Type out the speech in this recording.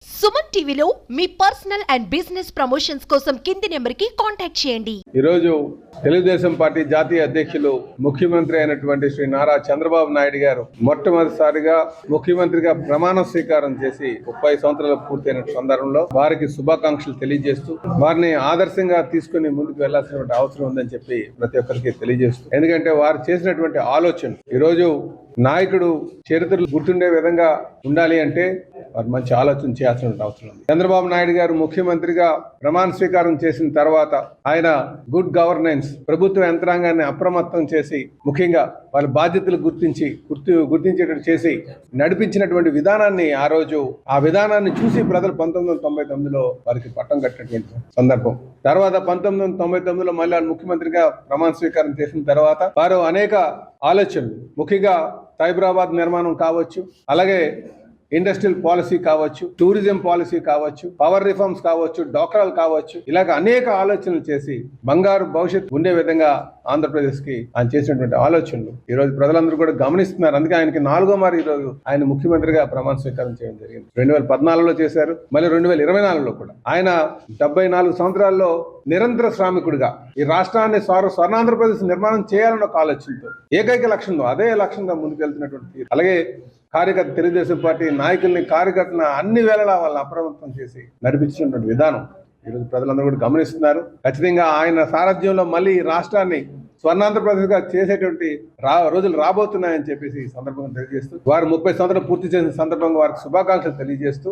సుమన్ టీవీలో మీ personal and business promotions కోసం కింది నెంబర్కి కాంటాక్ట్ చేయండి. ఈరోజు తెలుగుదేశం పార్టీ జాతీయ అధ్యక్షులు ముఖ్యమంత్రి అయినటువంటి శ్రీ నారా చంద్రబాబు నాయుడు గారు మొట్టమొదటిసారిగా ముఖ్యమంత్రిగా ప్రమాణ స్వీకారం చేసి 30 సంవత్సరాలు పూర్తయిన సందర్భంలో వారికి శుభాకాంక్షలు తెలియజేస్తూ వారిని ఆదర్శంగా తీసుకుని ముందుకు వెళ్లాల్సినటువంటి అవసరం ఉందని చెప్పి ప్రతి ఒక్కరికి తెలియజేస్తూ, ఎందుకంటే వారు చేసినటువంటి ఆలోచన ఈరోజు నాయకుడు చరిత్రలు గుర్తుండే విధంగా ఉండాలి అంటే వారు మంచి ఆలోచన చేయాల్సిన అవసరం ఉంది. చంద్రబాబు నాయుడు గారు ముఖ్యమంత్రిగా ప్రమాణ స్వీకారం చేసిన తర్వాత ఆయన గుడ్ గవర్నెన్స్, ప్రభుత్వ యంత్రాంగాన్ని అప్రమత్తం చేసి ముఖ్యంగా వాళ్ళ బాధ్యతలు గుర్తించేటట్టు చేసి నడిపించినటువంటి విధానాన్ని ఆ విధానాన్ని చూసి ప్రజలు 1999లో వారికి పట్టం కట్టినటువంటి సందర్భం. తర్వాత 1999లో మళ్ళీ ముఖ్యమంత్రిగా ప్రమాణ స్వీకారం చేసిన తర్వాత వారు అనేక ఆలోచనలు, ముఖ్యంగా సైబరాబాద్ నిర్మాణం కావచ్చు, అలాగే ఇండస్ట్రియల్ పాలసీ కావచ్చు, టూరిజం పాలసీ కావచ్చు, పవర్ రిఫార్మ్స్ కావచ్చు, డోక్రాలు కావచ్చు, ఇలాగ అనేక ఆలోచనలు చేసి బంగారు భవిష్యత్తు ఉండే విధంగా ఆంధ్రప్రదేశ్ కి ఆయన చేసినటువంటి ఆలోచనలు ఈరోజు ప్రజలందరూ కూడా గమనిస్తున్నారు. అందుకే ఆయనకి 4వ మారు ఈరోజు ఆయన ముఖ్యమంత్రిగా ప్రమాణ స్వీకారం చేయడం జరిగింది. 2014లో చేశారు, మళ్ళీ 2024లో కూడా. ఆయన 74 సంవత్సరాల్లో నిరంతర శ్రామికుడిగా ఈ రాష్ట్రాన్ని స్వర్ణాంధ్రప్రదేశ్ నిర్మాణం చేయాలన్న ఒక ఆలోచనతో ఏకైక లక్ష్యంతో అదే లక్ష్యంగా ముందుకెళ్తున్నటువంటి, అలాగే తెలుగుదేశం పార్టీ నాయకుల్ని కార్యకర్తలను అన్ని వేళలా వాళ్ళని అప్రమత్తం చేసి నడిపించినటువంటి విధానం ఈరోజు ప్రజలందరూ కూడా గమనిస్తున్నారు. ఖచ్చితంగా ఆయన సారథ్యంలో మళ్ళీ రాష్ట్రాన్ని స్వర్ణాంధ్రప్రదేశ్ గా చేసేటువంటి రోజులు రాబోతున్నాయని చెప్పేసి ఈ సందర్భంగా తెలియజేస్తూ, వారు 30 సంవత్సరాలు పూర్తి చేసిన సందర్భంగా వారికి శుభాకాంక్షలు తెలియజేస్తూ